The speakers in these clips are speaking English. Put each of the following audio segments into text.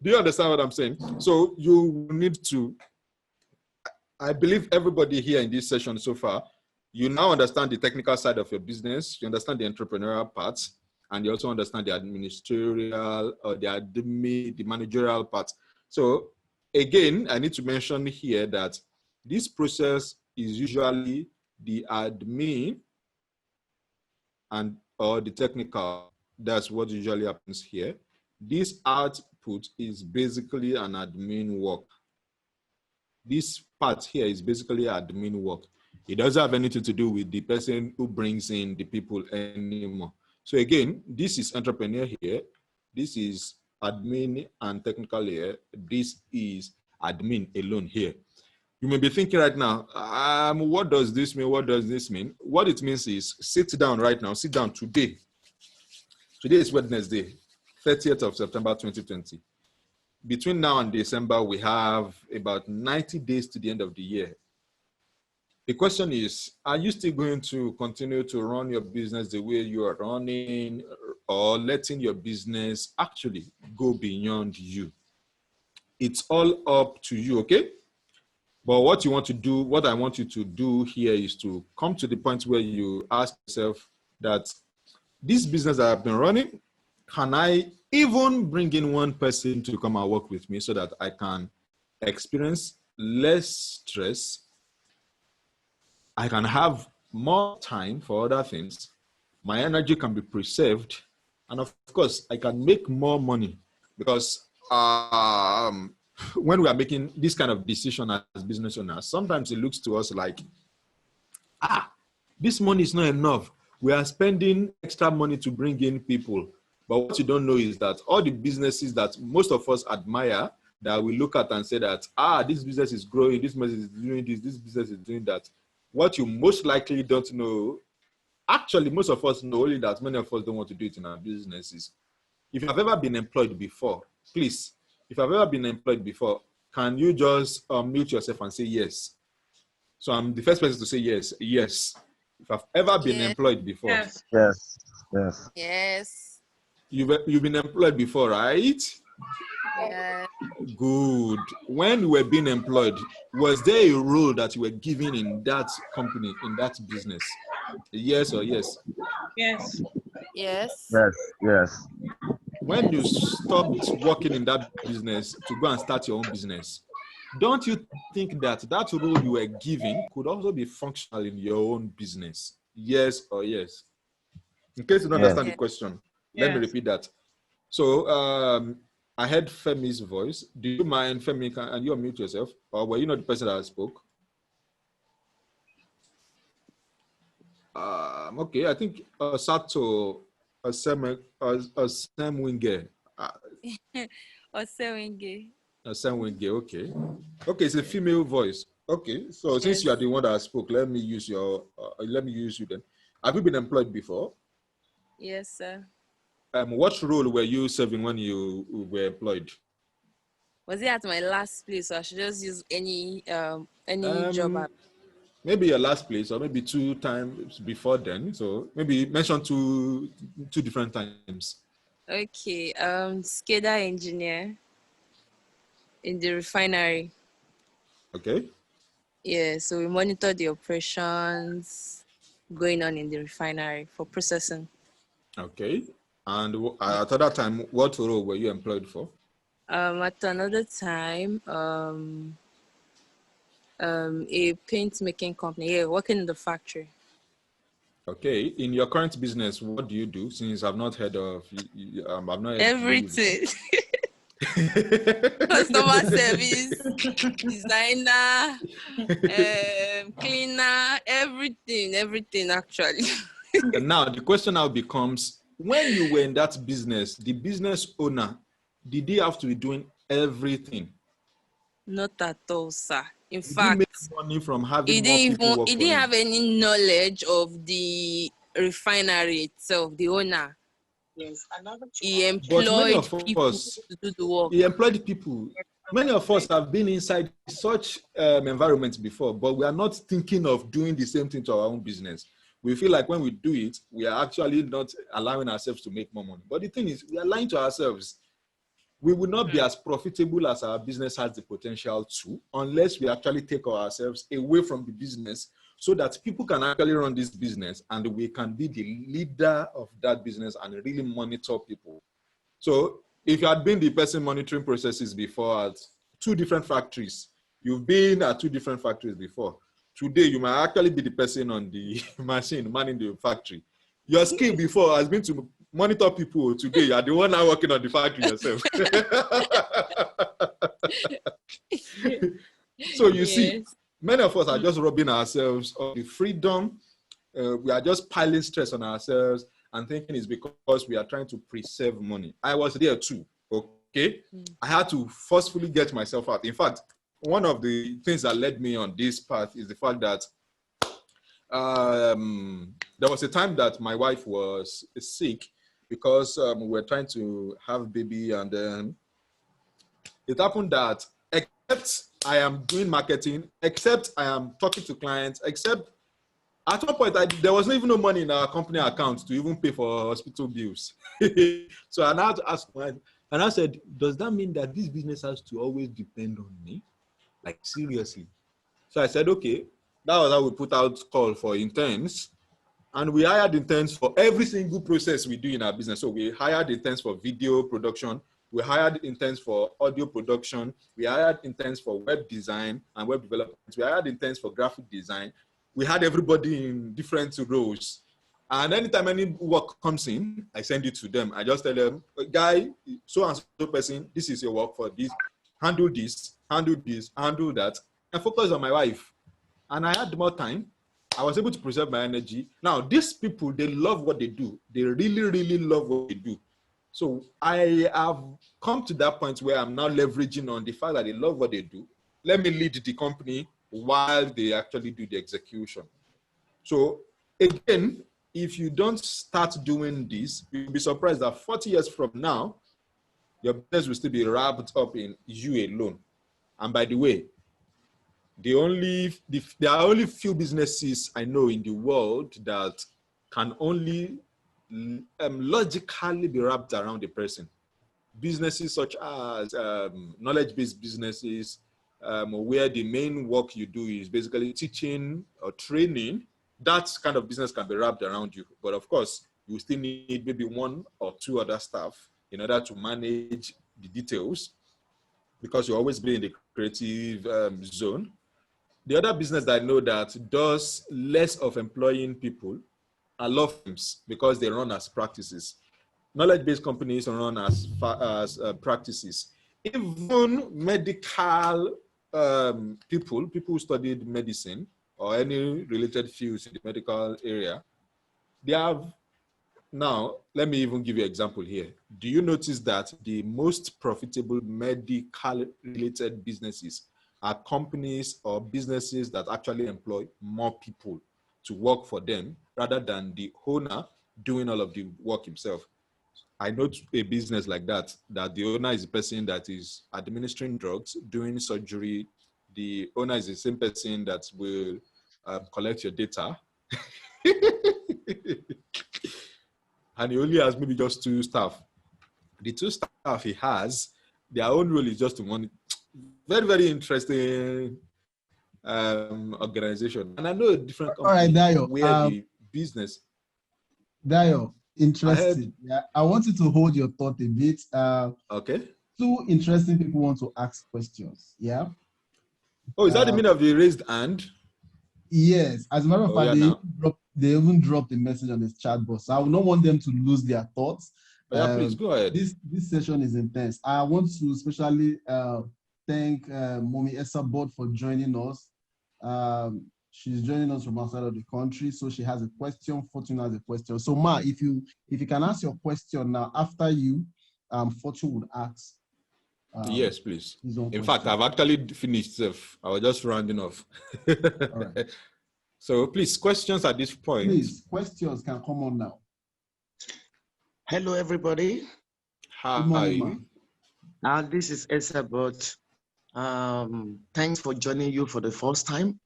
Do you understand what I'm saying? So you need to, I believe everybody here in this session so far, you now understand the technical side of your business, you understand the entrepreneurial parts, and you also understand the administrative or the managerial part. So again, I need to mention here that this process is usually the admin and or the technical. That's what usually happens here. This output is basically an admin work. This part here is basically admin work. It doesn't have anything to do with the person who brings in the people anymore. So again, this is entrepreneur here. This is admin and technical here. This is admin alone here. You may be thinking right now, what does this mean? What does this mean? What it means is sit down right now, sit down today. Today is Wednesday, 30th of September, 2020. Between now and December, we have about 90 days to the end of the year. The question is, are you still going to continue to run your business the way you are running, or letting your business actually go beyond you? It's all up to you, okay? But what you want to do, what I want you to do here is to come to the point where you ask yourself that this business that I've been running, can I even bring in one person to come and work with me so that I can experience less stress? I can have more time for other things. My energy can be preserved. And of course, I can make more money because when we are making this kind of decision as business owners, sometimes it looks to us like, this money is not enough. We are spending extra money to bring in people. But what you don't know is that all the businesses that most of us admire, that we look at and say that, this business is growing, this business is doing this business is doing that. What you most likely don't know, actually most of us know, only that many of us don't want to do it in our businesses. If you have ever been employed before, please, if you have ever been employed before, can you just mute yourself and say yes? So I'm the first person to say yes. Yes. If I've ever been employed before. Yes. Yes. Yes. Yes. You've been employed before, right? Yeah. Good. When you were being employed, was there a role that you were given in that company, in that business? Yes or yes? Yes. Yes. Yes. Yes. When you stopped working in that business to go and start your own business, don't you think that that role you were given could also be functional in your own business? Yes or yes? In case you don't understand the question, let me repeat that. So I heard Femi's voice. Do you mind, Femi, can you unmute yourself? Or were you not the person that spoke? Okay, I think Sato Osemwinge. Osemwinge, okay. Okay, it's a female voice. Okay, so since you are the one that spoke, let me use you then. Have you been employed before? Yes, sir. What role were you serving when you were employed? Was it at my last place, or I should just use any job? Maybe your last place, or maybe 2 times before then. So maybe mention two different times. Okay, SCADA engineer in the refinery. Okay. Yeah, so we monitor the operations going on in the refinery for processing. Okay. And at that time, what role were you employed for? At another time, a paint making company. Yeah, working in the factory. Okay. In your current business, what do you do? Since I've not heard of, I've not heard everything. Customer service, designer, cleaner, everything actually. And now the question now becomes, when you were in that business, the business owner, did he have to be doing everything? Not at all, sir. In fact, he make money from having he didn't have any knowledge of the refinery itself, the owner. Yes, he employed people to do the work. He employed people. Many of us have been inside such environments before, but we are not thinking of doing the same thing to our own business. We feel like when we do it, we are actually not allowing ourselves to make more money. But the thing is, we are lying to ourselves. we will not be as profitable as our business has the potential to, unless we actually take ourselves away from the business so that people can actually run this business and we can be the leader of that business and really monitor people. So if you had been the person monitoring processes before at 2 different factories, you've been at 2 different factories before. Today, you might actually be the person on the machine manning the factory. Your skill before has been to monitor people. Today, you are the one now working on the factory yourself. So you see, many of us are just robbing ourselves of the freedom. We are just piling stress on ourselves and thinking it's because we are trying to preserve money. I was there too, okay? I had to forcefully get myself out. In fact, one of the things that led me on this path is the fact that there was a time that my wife was sick because we were trying to have baby, and then it happened that except I am doing marketing, except I am talking to clients, except at one point there was not even no money in our company account to even pay for hospital bills. So I had to ask my, and I said, does that mean that this business has to always depend on me? Like, seriously. So I said, okay, that was how we put out call for interns. And we hired interns for every single process we do in our business. So we hired interns for video production. We hired interns for audio production. We hired interns for web design and web development. We hired interns for graphic design. We had everybody in different roles. And anytime any work comes in, I send it to them. I just tell them, guy, so and so person, this is your work for this. Handle this, handle that, and focus on my wife. And I had more time. I was able to preserve my energy. Now, these people, they love what they do. They really, really love what they do. So I have come to that point where I'm now leveraging on the fact that they love what they do. Let me lead the company while they actually do the execution. So again, if you don't start doing this, you'll be surprised that 40 years from now, your business will still be wrapped up in you alone. And by the way, there are only few businesses I know in the world that can only logically be wrapped around a person. Businesses such as knowledge-based businesses, where the main work you do is basically teaching or training, that kind of business can be wrapped around you. But of course, you still need maybe 1 or 2 other staff in order to manage the details, because you always be in the creative zone. The other business that I know that does less of employing people are law firms, because they run as practices. Knowledge-based companies run as practices. Even medical people who studied medicine or any related fields in the medical area, they have. Now, let me even give you an example here. Do you notice that the most profitable medical-related businesses are companies or businesses that actually employ more people to work for them rather than the owner doing all of the work himself? I know a business like that, that the owner is the person that is administering drugs, doing surgery. The owner is the same person that will collect your data. And he only has maybe just 2 staff. The 2 staff he has, their own role is just to monitor. Very, very interesting organization. And I know a different company. All right, Dayo, where the business. Dayo, interesting. Yeah, I want you to hold your thought a bit. Okay. 2 interesting people want to ask questions. Yeah. Oh, is that the meaning of the raised hand? Yes. As a matter of fact, they even dropped a message on this chat box. So I would not want them to lose their thoughts. Please go ahead. This session is intense. I want to especially thank Mommy Esabod for joining us. She's joining us from outside of the country, so she has a question. Fortune has a question. So Ma, if you can ask your question now, after you, Fortune would ask. Yes, please. In fact, I've actually finished. I was just rounding off. All right. So please, questions at this point. Please, questions can come on now. Hello, everybody. Hi. This is Esabod. Thanks for joining you for the first time.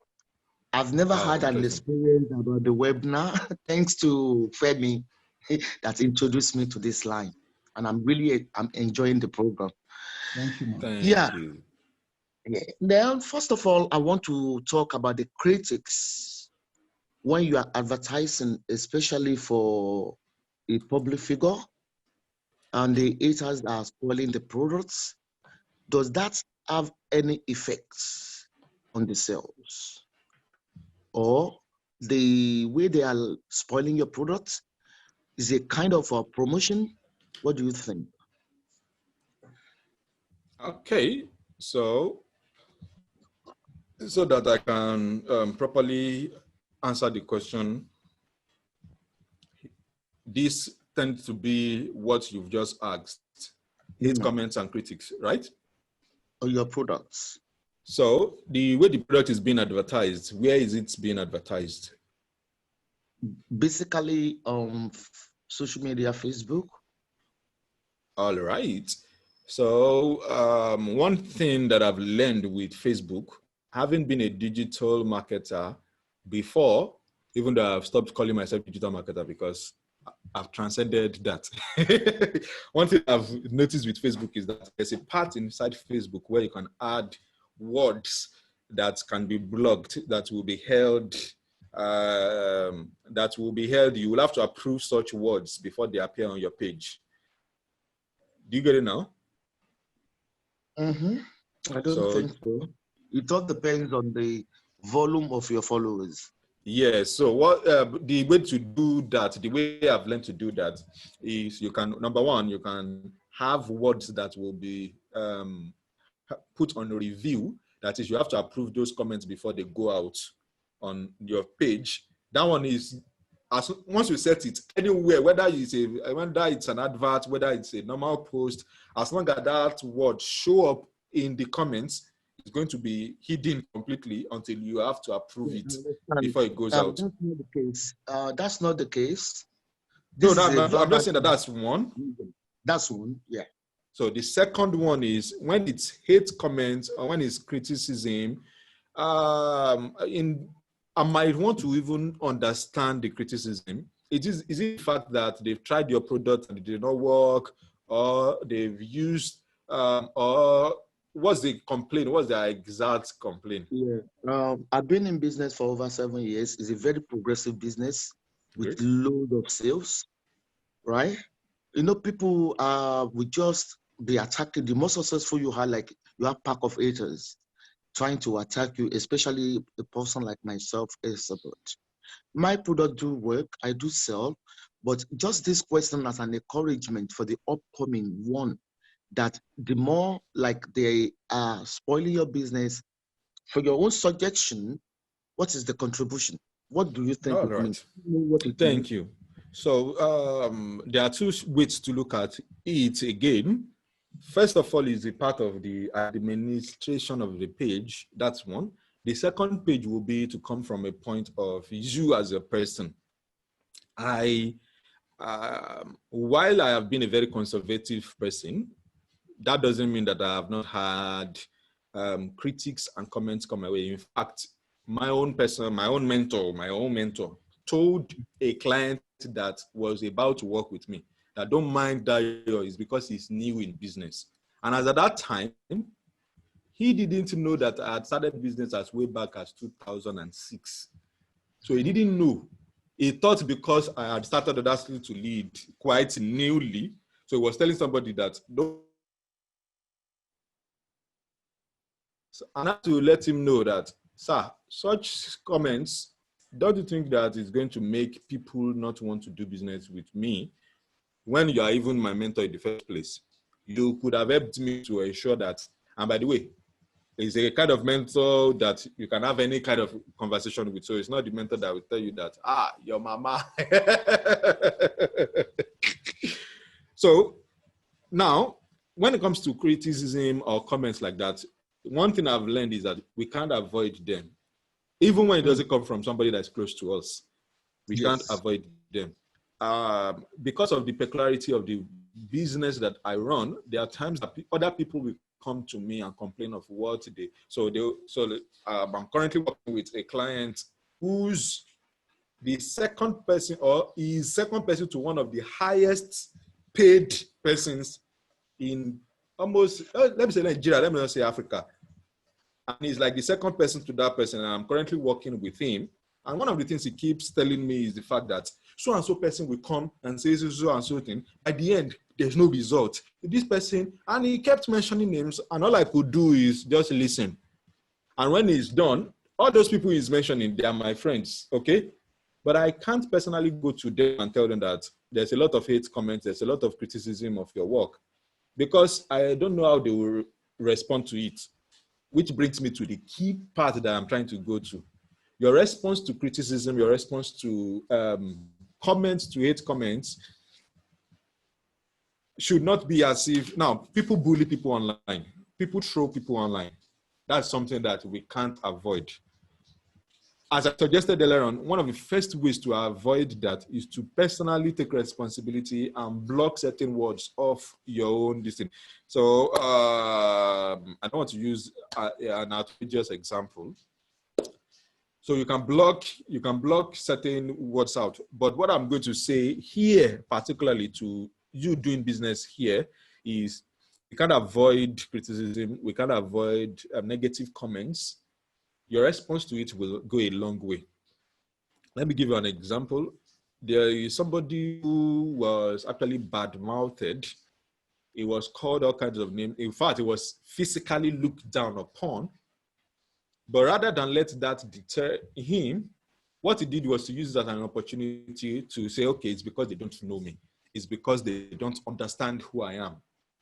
I've never had an experience about the webinar. Thanks to Femi that introduced me to this line. and I'm enjoying the program. Thank you, man. Thank Yeah. you. Then, first of all, I want to talk about the critics when you are advertising, especially for a public figure, and the haters are spoiling the products. Does that have any effects on the sales? Or the way they are spoiling your products is a kind of a promotion? What do you think? Okay, so that I can properly answer the question, this tends to be what you've just asked, hate comments and critics, right? Or your products? So the way the product is being advertised, where is it being advertised? Basically, social media, Facebook. All right. So one thing that I've learned with Facebook, having been a digital marketer before, even though I've stopped calling myself digital marketer because I've transcended that. One thing I've noticed with Facebook is that there's a part inside Facebook where you can add words that can be blocked, that will be held. You will have to approve such words before they appear on your page. Do you get it now? Mm-hmm. I don't think so. It all depends on the volume of your followers. Yes. So what the way to do that, the way I've learned to do that is you can, number one, you can have words that will be put on a review. That is, you have to approve those comments before they go out on your page. That one is, once you set it anywhere, whether it's an advert, whether it's a normal post, as long as that word show up in the comments, it's going to be hidden completely until you have to approve it before it goes out. That's not the case. That's not the case. No, I'm just saying that's one. That's one, yeah. So the second one is when it's hate comments or when it's criticism. I might want to even understand the criticism. Is it the fact that they've tried your product and it did not work, or they've used, or what's the complaint? What's the exact complaint? Yeah, I've been in business for over 7 years. It's a very progressive business with loads of sales, right? You know, people will just be attacking. The more successful you are, like you have pack of haters trying to attack you, especially a person like myself, Elizabeth. My product do work, I do sell, but just this question as an encouragement for the upcoming one, that the more like they are spoiling your business, for your own suggestion, what is the contribution? What do you think? All right. Thank you. So there are two ways to look at it again. First of all is the part of the administration of the page. That's one. The second page will be to come from a point of you as a person. While I have been a very conservative person, that doesn't mean that I have not had critics and comments come my way. In fact, my own mentor told a client that was about to work with me that don't mind Dayo is because he's new in business. And as at that time, he didn't know that I had started business as way back as 2006. So he didn't know. He thought because I had started Audacity to Lead quite newly, so he was telling somebody that, no. So I had to let him know that, sir, such comments, don't you think that it's going to make people not want to do business with me when you are even my mentor in the first place? You could have helped me to ensure that, and by the way, it's a kind of mentor that you can have any kind of conversation with. So it's not the mentor that will tell you that, your mama. So now, when it comes to criticism or comments like that, one thing I've learned is that we can't avoid them. Even when it doesn't come from somebody that's close to us, we can't avoid them. Because of the peculiarity of the business that I run, there are times that other people will come to me and complain of what they. I'm currently working with a client who's the second person, or is second person to one of the highest paid persons in almost, let me say Nigeria, let me not say Africa. And he's like the second person to that person, and I'm currently working with him. And one of the things he keeps telling me is the fact that so and so person will come and say so and so thing. At the end, there's no result. This person, and he kept mentioning names, and all I could do is just listen. And when he's done, all those people he's mentioning, they are my friends, okay? But I can't personally go to them and tell them that there's a lot of hate comments, there's a lot of criticism of your work, because I don't know how they will respond to it, which brings me to the key part that I'm trying to go to. Your response to criticism, your response to comments, to hate comments, should not be as if, now, people bully people online. People throw people online. That's something that we can't avoid. As I suggested earlier on, one of the first ways to avoid that is to personally take responsibility and block certain words off your own distance. So I don't want to use an outrageous example. So you can block certain words out. But what I'm going to say here, particularly to you doing business here, is we can't avoid criticism. We can't avoid negative comments. Your response to it will go a long way. Let me give you an example. There is somebody who was actually bad-mouthed. He was called all kinds of names. In fact, he was physically looked down upon. But rather than let that deter him, what he did was to use that as an opportunity to say, okay, it's because they don't know me. It's because they don't understand who I am.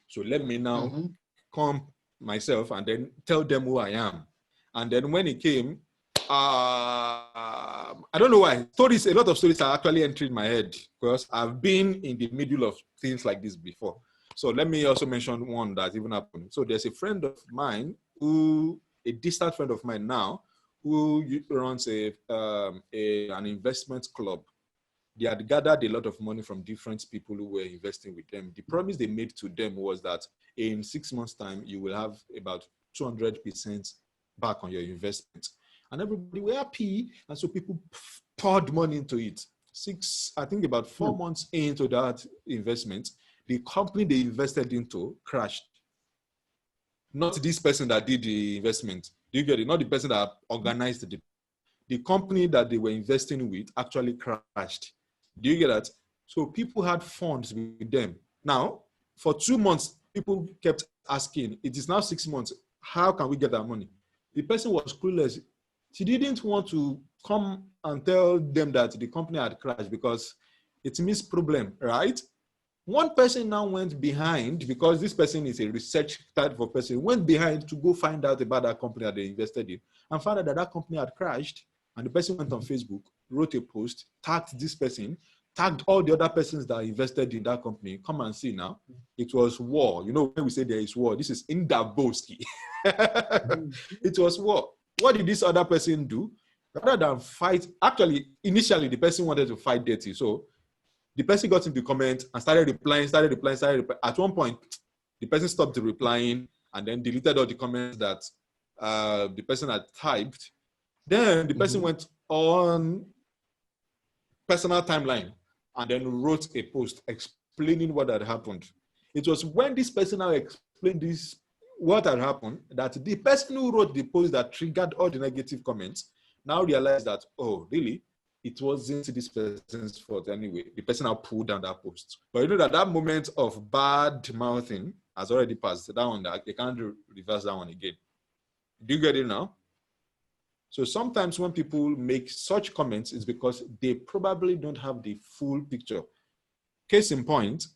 So let me now come myself and then tell them who I am. And then when he came, I don't know why. A lot of stories are actually entering my head because I've been in the middle of things like this before. So let me also mention one that even happened. So there's a friend of mine a distant friend of mine now, who runs an investment club. They had gathered a lot of money from different people who were investing with them. The promise they made to them was that in 6 months' time, you will have about 200% back on your investment. And everybody were happy. And so people poured money into it. About 4 months into that investment, the company they invested into crashed. Not this person that did the investment. Do you get it? Not the person that organized it. The company that they were investing with actually crashed. Do you get that? So people had funds with them. Now, for 2 months, people kept asking, it is now 6 months. How can we get that money? The person was clueless. She didn't want to come and tell them that the company had crashed because it means problem, right? One person now went behind, because this person is a research type of person, went behind to go find out about that company that they invested in and found out that that company had crashed. And the person went on Facebook, wrote a post, tagged this person, tagged all the other persons that invested in that company. Come and see now. It was war. You know, when we say there is war, this is Indaboski. It was war. What did this other person do? Rather than fight, actually, initially, the person wanted to fight dirty. So the person got into the comment and started replying. At one point, the person stopped replying and then deleted all the comments that the person had typed. Then the person went on personal timeline and then wrote a post explaining what had happened. It was when this person now explained what had happened, that the person who wrote the post that triggered all the negative comments now realized that, oh, really? It wasn't this person's fault anyway. The person now pulled down that post. But you know that moment of bad mouthing has already passed. That one, they can't reverse that one again. Do you get it now? So sometimes when people make such comments, it's because they probably don't have the full picture. Case in point,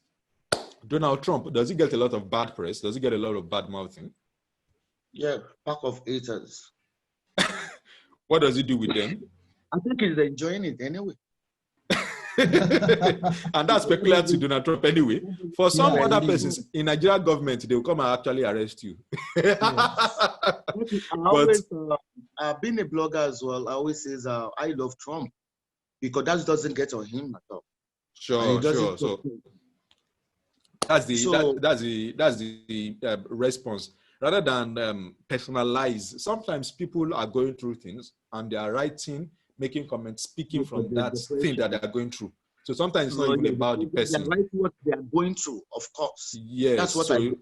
Donald Trump, does he get a lot of bad press? Does he get a lot of bad mouthing? Yeah, pack of haters. What does he do with them? I think he's enjoying it anyway. And that's peculiar to Donald Trump anyway. For some other persons in Nigeria government, they will come and actually arrest you. Being a blogger as well, I always say I love Trump because that doesn't get on him at all. Sure. So that's the response. Rather than personalize, sometimes people are going through things and they are writing, making comments, speaking from that thing that they are going through. So sometimes it's not even about the They person. write what they are going through, of course. Yes. That's what so I do.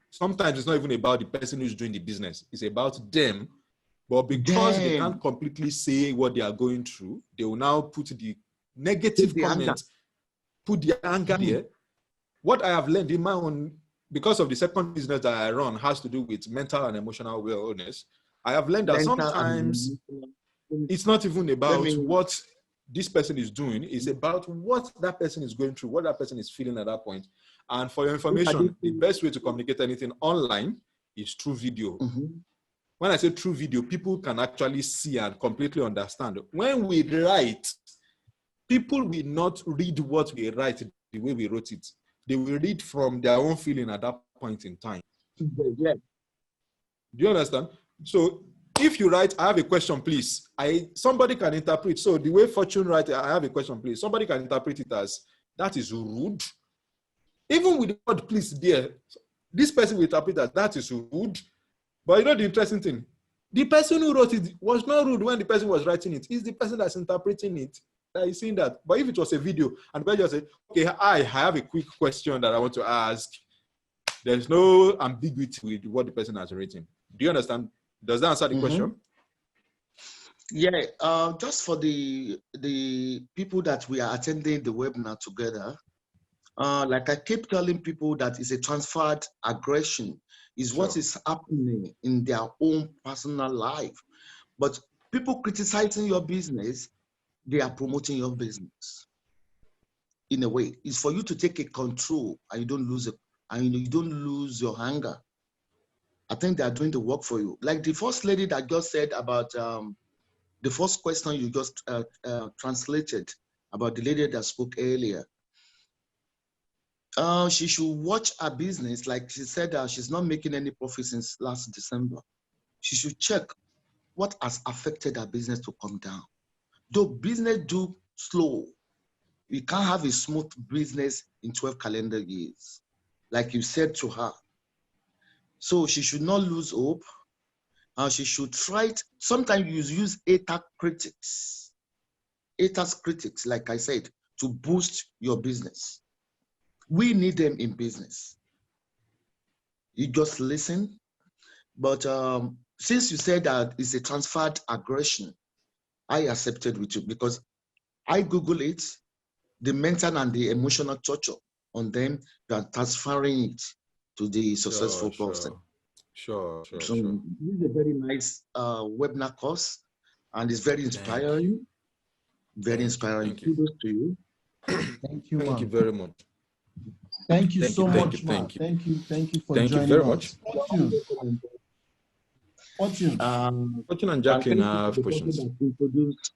sometimes it's not even about the person who's doing the business. It's about them. But because they Them. can't completely say what they are going through, they will now put the negative Take the anger. comments, put the anger there. What I have learned in my own, because of the second business that I run has to do with mental and emotional wellness, I have learned that Mental and sometimes emotional. it's not even about me- what this person is doing, it's about what that person is going through, what that person is feeling at that point. And for your information, the best way to communicate anything online is through video. Mhm. When I say through video, people can actually see and completely understand. When we write, people will not read what we write the way we wrote it. They will read from their own feeling at that point in time. Yeah. Do you understand? So if you write, I have a question, please. Somebody can interpret. So the way Fortune writes, I have a question, please. Somebody can interpret it as, that is rude. Even with the word please there, this person will interpret that is rude. But you know the interesting thing? The person who wrote it was not rude when the person was writing it. It's the person that's interpreting it that is saying that. But if it was a video and the person just said, okay, I have a quick question that I want to ask, there's no ambiguity with what the person has written. Do you understand? Does that answer the question? Yeah, just for the people that we are attending the webinar together, like I keep telling people that it's a transferred aggression, is what is happening in their own personal life. But people criticizing your business, they are promoting your business. In a way, it's for you to take a control and you don't lose it, and you don't lose your anger. I think they are doing the work for you. Like the first lady that just said about the first question you just translated about the lady that spoke earlier. She should watch her business. Like she said, she's not making any profit since last December. She should check what has affected her business to come down. Though business do slow, you can't have a smooth business in 12 calendar years, like you said to her. So she should not lose hope. She should try it. Sometimes you use haters critics, like I said, to boost your business. We need them in business. You just listen. But since you said that it's a transferred aggression, I accepted with you because I Google it, the mental and the emotional torture on them, than transferring it to the successful person. Sure. This is a very nice webinar course, and it's very inspiring. Very inspiring. Kudos to you. Thank you, Thank you very much. Thank you so much, man. Thank you for joining us. Thank you very much. Fortune. Fortune and Jacqueline have questions.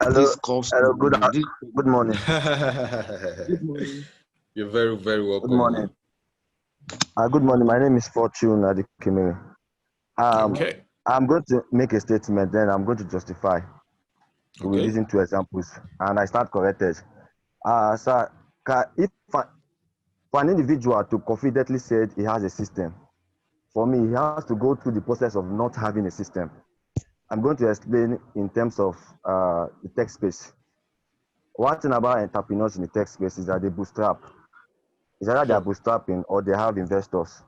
Hello, good morning. Good morning. You're very, very welcome. Good morning. Good morning. My name is Fortune Adikimiri. Okay. I'm going to make a statement, then I'm going to justify. Okay. We're using 2 examples, and I start corrected. Sir, if for an individual to confidently say he has a system, for me, he has to go through the process of not having a system. I'm going to explain in terms of the tech space. One thing about entrepreneurs in the tech space is that they bootstrap. It's either they're bootstrapping or they have investors.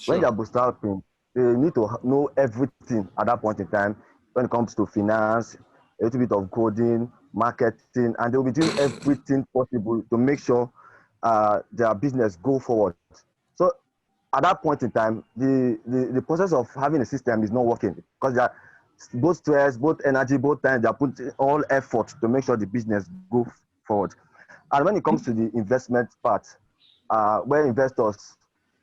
When they're bootstrapping, they need to know everything at that point in time when it comes to finance, a little bit of coding, marketing, and they'll be doing everything possible to make sure their business go forward. So at that point in time, the process of having a system is not working because they are both stress, both energy, both time, they are putting all effort to make sure the business go forward. And when it comes to the investment part, where investors,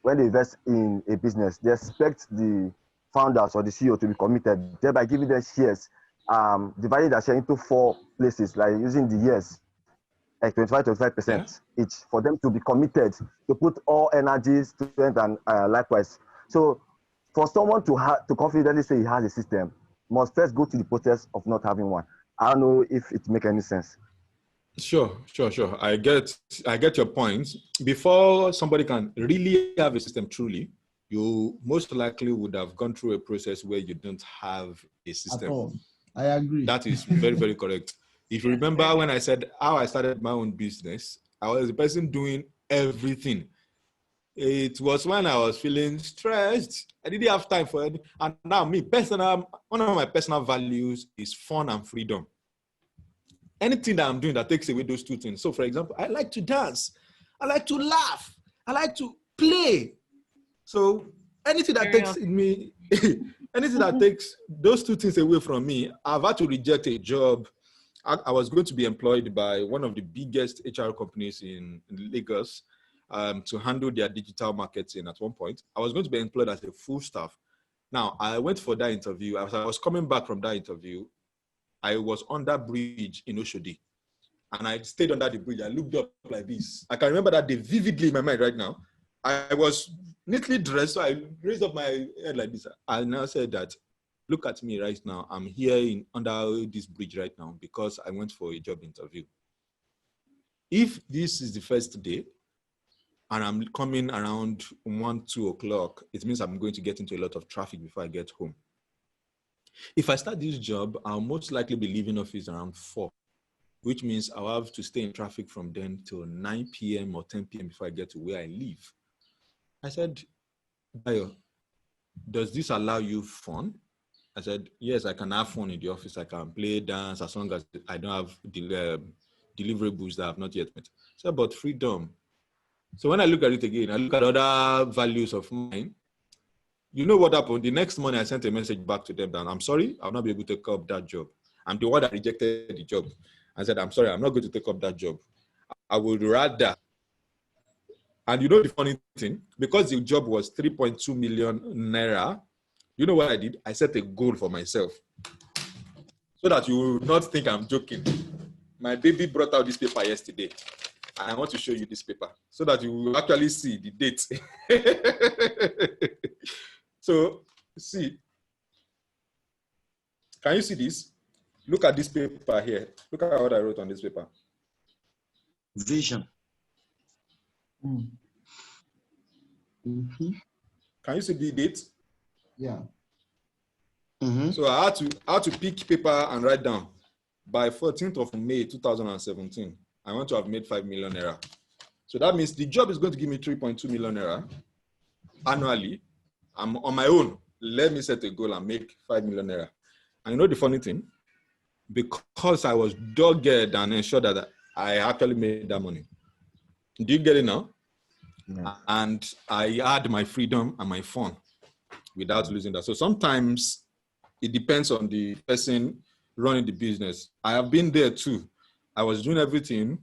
when they invest in a business, they expect the founders or the CEO to be committed, thereby giving them shares, dividing their share into 4 places, like using the years, like 25% each, for them to be committed to put all energies, strength, and likewise. So for someone to confidently say he has a system, must first go through the process of not having one. I don't know if it makes any sense. Sure. I get your point. Before somebody can really have a system truly, you most likely would have gone through a process where you don't have a system. I agree. That is very, very correct. If you remember when I said how I started my own business, I was the person doing everything. It was when I was feeling stressed. I didn't have time for it. And now one of my personal values is fun and freedom. Anything that I'm doing that takes away those two things. So for example, I like to dance. I like to laugh. I like to play. So anything that takes me, anything that takes those two things away from me, I've had to reject a job. I was going to be employed by one of the biggest HR companies in Lagos to handle their digital marketing at one point. I was going to be employed as a full staff. Now, I went for that interview. As I was coming back from that interview, I was on that bridge in Oshodi. And I stayed under the bridge. I looked up like this. I can remember that day vividly in my mind right now. I was neatly dressed, so I raised up my head like this. I now said that, look at me right now. I'm here under this bridge right now because I went for a job interview. If this is the first day and I'm coming around 1, 2 o'clock, it means I'm going to get into a lot of traffic before I get home. If I start this job, I'll most likely be leaving office around 4, which means I'll have to stay in traffic from then till 9 p.m. or 10 p.m. before I get to where I live. I said, Bayo, does this allow you fun? I said, yes, I can have fun in the office. I can play, dance, as long as I don't have deliverables that I have not yet met. I said, but freedom. So when I look at it again, I look at other values of mine. You know what happened? The next morning, I sent a message back to them that I'm sorry, I'll not be able to take up that job. I'm the one that rejected the job. I said, I'm sorry, I'm not going to take up that job. I would rather. And you know the funny thing? Because the job was 3.2 million naira, you know what I did? I set a goal for myself so that you will not think I'm joking. My baby brought out this paper yesterday, and I want to show you this paper so that you will actually see the date. So, see, can you see this? Look at this paper here. Look at what I wrote on this paper. Vision. Mm-hmm. Can you see the date? Yeah. Mm-hmm. So I had to pick paper and write down by 14th of May 2017. I want to have made 5 million naira. So that means the job is going to give me 3.2 million naira annually. I'm on my own. Let me set a goal and make 5 million naira. And you know the funny thing? Because I was dogged and ensured that I actually made that money. Do you get it now? Yeah. And I had my freedom and my fun without losing that. So sometimes it depends on the person running the business. I have been there too. I was doing everything.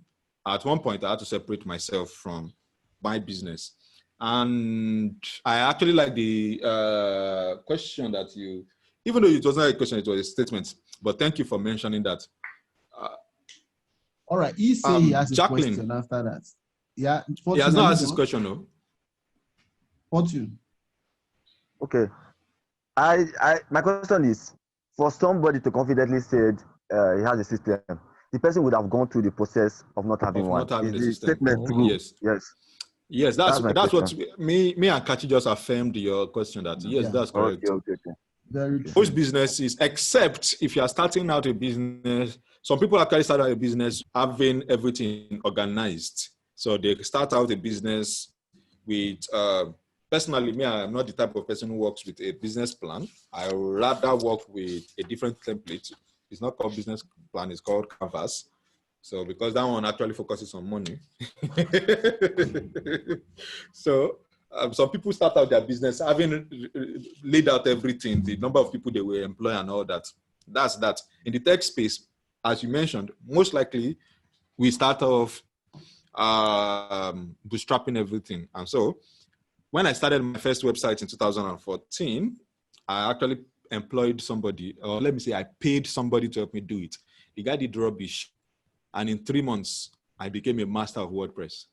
At one point, I had to separate myself from my business. And I actually like the question that you, even though it wasn't a question, it was a statement, but thank you for mentioning that. All right, he said he has a Jacqueline, question after that. Yeah, he has not asked his question, no? Fortune. Okay. My question is, for somebody to confidently say he has a system, the person would have gone through the process of not having one. Not having is the the system. statement true? Yes. Yes. Yes, that's what me and Kachi just affirmed your question that yes, that's correct. Okay. Very true. Most businesses, except if you are starting out a business, some people actually start out a business having everything organized. So they start out a business with, personally, me, I'm not the type of person who works with a business plan. I would rather work with a different template. It's not called business plan, it's called Canvas. So because that one actually focuses on money. So some people start out their business having laid out everything, the number of people they will employ and all that. That's that. In the tech space, as you mentioned, most likely we start off bootstrapping everything. And so when I started my first website in 2014, I actually employed somebody, or let me say I paid somebody to help me do it. The guy did rubbish. And in 3 months, I became a master of WordPress.